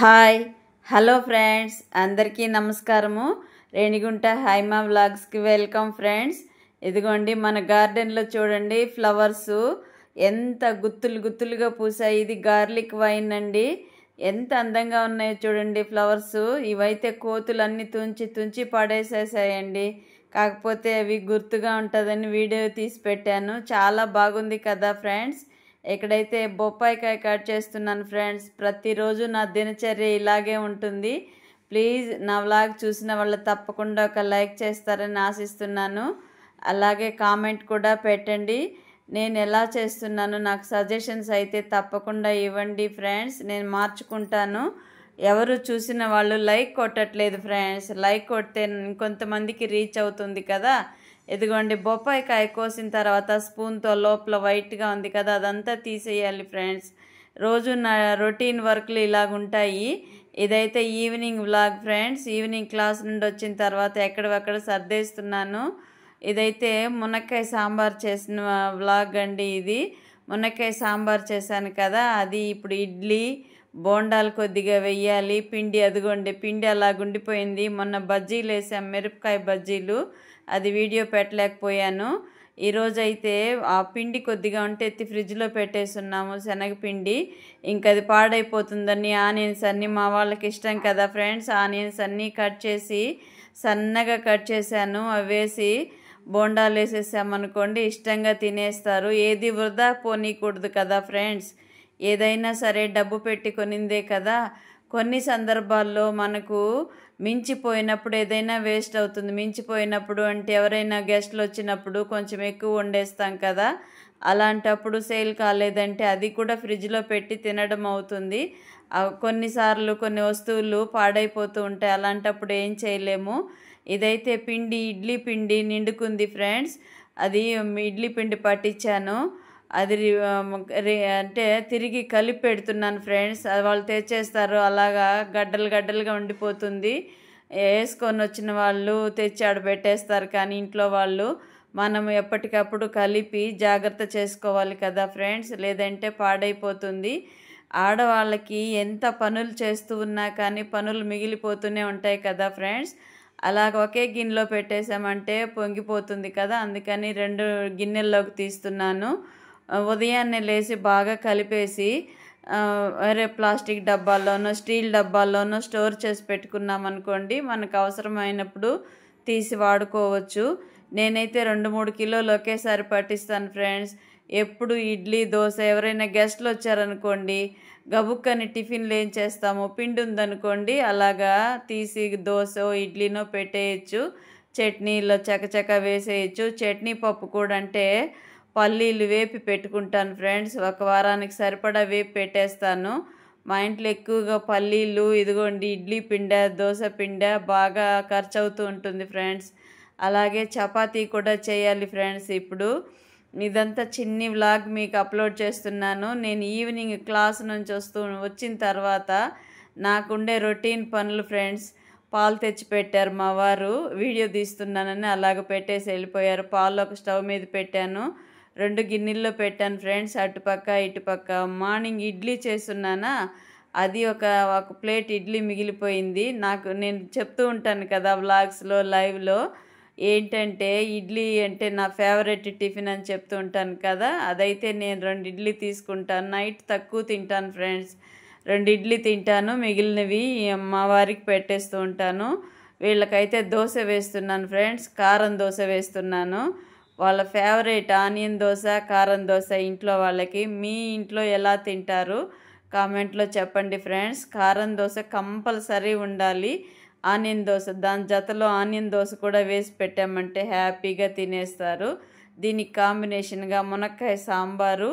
Hi hello friends, అందరికీ నమస్కారము. రేణిగుంట హైమా వ్లాగ్స్కి వెల్కమ్ ఫ్రెండ్స్. ఇదిగోండి మన గార్డెన్లో చూడండి, ఫ్లవర్స్ ఎంత గుత్తులు గుత్తులుగా పూసాయి. ఇది గార్లిక్ వైన్ అండి. ఎంత అందంగా ఉన్నాయో చూడండి ఫ్లవర్స్. ఇవైతే కోతులు అన్నీ తుంచి తుంచి పడేసేసాయండి. కాకపోతే అవి గుర్తుగా ఉంటుందని వీడియో తీసి పెట్టాను. చాలా బాగుంది కదా ఫ్రెండ్స్. ఇక్కడైతే బొప్పాయికాయ కట్ చేస్తున్నాను ఫ్రెండ్స్. ప్రతిరోజు నా దినచర్య ఇలాగే ఉంటుంది. ప్లీజ్ నా వ్లాగ్ చూసిన వాళ్ళు తప్పకుండా ఒక లైక్ చేస్తారని ఆశిస్తున్నాను. అలాగే కామెంట్ కూడా పెట్టండి. నేను ఎలా చేస్తున్నాను నాకు సజెషన్స్ అయితే తప్పకుండా ఇవ్వండి ఫ్రెండ్స్. నేను మార్చుకుంటాను. ఎవరు చూసిన వాళ్ళు లైక్ కొట్టట్లేదు ఫ్రెండ్స్. లైక్ కొడితే ఇంకొంతమందికి రీచ్ అవుతుంది కదా. ఇదిగోండి బొప్పాయికాయ కోసిన తర్వాత స్పూన్తో లోపల వైట్గా ఉంది కదా, అదంతా తీసేయాలి ఫ్రెండ్స్. రోజు నా రొటీన్ వర్క్లు ఇలాగుంటాయి. ఇదైతే evening vlog friends. Evening class నుండి వచ్చిన తర్వాత ఎక్కడెక్కడ సర్దేస్తున్నాను. ఇదైతే మునక్కాయ సాంబార్ చేసిన వ్లాగ్ అండి. ఇది మునక్కాయ సాంబార్ చేశాను కదా, అది ఇప్పుడు ఇడ్లీ బోండాలు కొద్దిగా వెయ్యాలి. పిండి అదిగోండి, పిండి అలా గుండిపోయింది. మొన్న బజ్జీలు వేసాం, మిరపకాయ బజ్జీలు. అది వీడియో పెట్టలేకపోయాను. ఈరోజైతే ఆ పిండి కొద్దిగా ఉంటే ఎత్తి ఫ్రిడ్జ్లో పెట్టేస్తున్నాము, శనగపిండి. ఇంకా అది పాడైపోతుందని ఆనియన్స్ అన్నీ మా వాళ్ళకి ఇష్టం కదా ఫ్రెండ్స్. ఆనియన్స్ అన్నీ కట్ చేసి సన్నగా కట్ చేశాను. అవి వేసి బోండాలు వేసేసామనుకోండి, ఇష్టంగా తినేస్తారు. ఏది వృధా పోనీకూడదు కదా ఫ్రెండ్స్. ఏదైనా సరే డబ్బు పెట్టి కొనిందే కదా. కొన్ని సందర్భాల్లో మనకు మించిపోయినప్పుడు ఏదైనా వేస్ట్ అవుతుంది. మించిపోయినప్పుడు అంటే ఎవరైనా గెస్ట్లు వచ్చినప్పుడు కొంచెం ఎక్కువ వండేస్తాం కదా. అలాంటప్పుడు సేల్ కాలేదంటే అది కూడా ఫ్రిడ్జ్లో పెట్టి తినడం అవుతుంది. కొన్నిసార్లు కొన్ని వస్తువులు పాడైపోతూ ఉంటాయి. అలాంటప్పుడు ఏం చేయలేము. ఇదైతే పిండి ఇడ్లీ పిండి నిండుకుంది ఫ్రెండ్స్. అది ఇడ్లీ పిండి పట్టించాను. అది అంటే తిరిగి కలిపి పెడుతున్నాను ఫ్రెండ్స్. వాళ్ళు తెచ్చేస్తారు, అలాగా గడ్డలు గడ్డలుగా ఉండిపోతుంది. వేసుకొని వచ్చిన వాళ్ళు తెచ్చి ఆడ పెట్టేస్తారు. కానీ ఇంట్లో వాళ్ళు మనం ఎప్పటికప్పుడు కలిపి జాగ్రత్త చేసుకోవాలి కదా ఫ్రెండ్స్, లేదంటే పాడైపోతుంది. ఆడవాళ్ళకి ఎంత పనులు చేస్తూ ఉన్నా కానీ పనులు మిగిలిపోతూనే ఉంటాయి కదా ఫ్రెండ్స్. అలాగ ఒకే గిన్నెలో పెట్టేసామంటే పొంగిపోతుంది కదా. అందుకని 2 గిన్నెల్లోకి తీస్తున్నాను. ఉదయాన్నే లేచి బాగా కలిపేసి వేరే ప్లాస్టిక్ డబ్బాల్లోనో స్టీల్ డబ్బాల్లోనో స్టోర్ చేసి పెట్టుకున్నామనుకోండి, మనకు అవసరమైనప్పుడు తీసి వాడుకోవచ్చు. నేనైతే 2-3 కిలోలు ఒకేసారి పట్టిస్తాను ఫ్రెండ్స్. ఎప్పుడు ఇడ్లీ దోశ ఎవరైనా గెస్ట్లు వచ్చారనుకోండి, గబుక్కని టిఫిన్లు ఏం చేస్తాము, పిండి ఉందనుకోండి, అలాగా తీసి దోశ ఇడ్లీనో పెట్టేయచ్చు. చట్నీలో చకచక వేసేయచ్చు. చట్నీ పప్పు కూడా అంటే పల్లీలు వేపి పెట్టుకుంటాను ఫ్రెండ్స్. ఒక వారానికి సరిపడా వేపి పెట్టేస్తాను. మా ఇంట్లో ఎక్కువగా పల్లీలు ఇదిగోండి ఇడ్లీ పిండ దోశ పిండ బాగా ఖర్చు అవుతూ ఉంటుంది ఫ్రెండ్స్. అలాగే చపాతీ కూడా చేయాలి ఫ్రెండ్స్. ఇప్పుడు ఇదంతా చిన్ని వ్లాగ్ మీకు అప్లోడ్ చేస్తున్నాను. నేను ఈవినింగ్ క్లాస్ నుంచి వచ్చిన తర్వాత నాకుండే రొటీన్ పనులు ఫ్రెండ్స్. పాలు తెచ్చి పెట్టారు మా వారు, వీడియో తీస్తున్నానని అలాగ పెట్టేసి వెళ్ళిపోయారు. పాలు ఒక స్టవ్ మీద పెట్టాను, 2 గిన్నెల్లో పెట్టాను ఫ్రెండ్స్, అటుపక్క ఇటుపక్క. మార్నింగ్ ఇడ్లీ చేస్తున్నానా, అది ఒక ప్లేట్ ఇడ్లీ మిగిలిపోయింది. నేను చెప్తూ ఉంటాను కదా వ్లాగ్స్లో లైవ్లో, ఏంటంటే ఇడ్లీ అంటే నా ఫేవరెట్ టిఫిన్ అని చెప్తూ ఉంటాను కదా. అదైతే నేను 2 ఇడ్లీ తీసుకుంటాను. నైట్ తక్కువ తింటాను ఫ్రెండ్స్. 2 ఇడ్లీ తింటాను, మిగిలినవి మా వారికి పెట్టేస్తూ ఉంటాను. వీళ్ళకైతే దోశ వేస్తున్నాను ఫ్రెండ్స్, కారం దోశ వేస్తున్నాను. వాళ్ళ ఫేవరెట్ ఆనియన్ దోశ కారం దోశ ఇంట్లో వాళ్ళకి. మీ ఇంట్లో ఎలా తింటారు కామెంట్లో చెప్పండి ఫ్రెండ్స్. కారం దోశ కంపల్సరీ ఉండాలి. ఆనియన్ దోశ దాని జతలో ఆనియన్ దోశ కూడా వేసి పెట్టామంటే హ్యాపీగా తినేస్తారు. దీనికి కాంబినేషన్గా మునక్కాయ సాంబారు,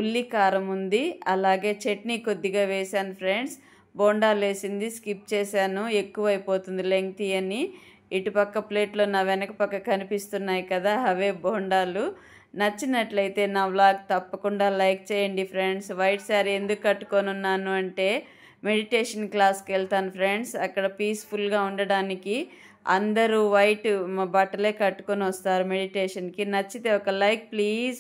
ఉల్లి కారం ఉంది, అలాగే చట్నీ కొద్దిగా వేశాను ఫ్రెండ్స్. బోండాలు వేసింది స్కిప్ చేశాను, ఎక్కువైపోతుంది లెంగ్తీ అని. ఇటుపక్క ప్లేట్లో నా వెనక పక్క కనిపిస్తున్నాయి కదా, అవే బోండాలు. నచ్చినట్లయితే నా వ్లాగ్ తప్పకుండా లైక్ చేయండి ఫ్రెండ్స్. వైట్ శారీ ఎందుకు కట్టుకొని ఉన్నాను అంటే మెడిటేషన్ క్లాస్కి వెళ్తాను ఫ్రెండ్స్. అక్కడ పీస్ఫుల్గా ఉండడానికి అందరూ వైట్ బట్టలే కట్టుకొని వస్తారు మెడిటేషన్కి. నచ్చితే ఒక లైక్ ప్లీజ్.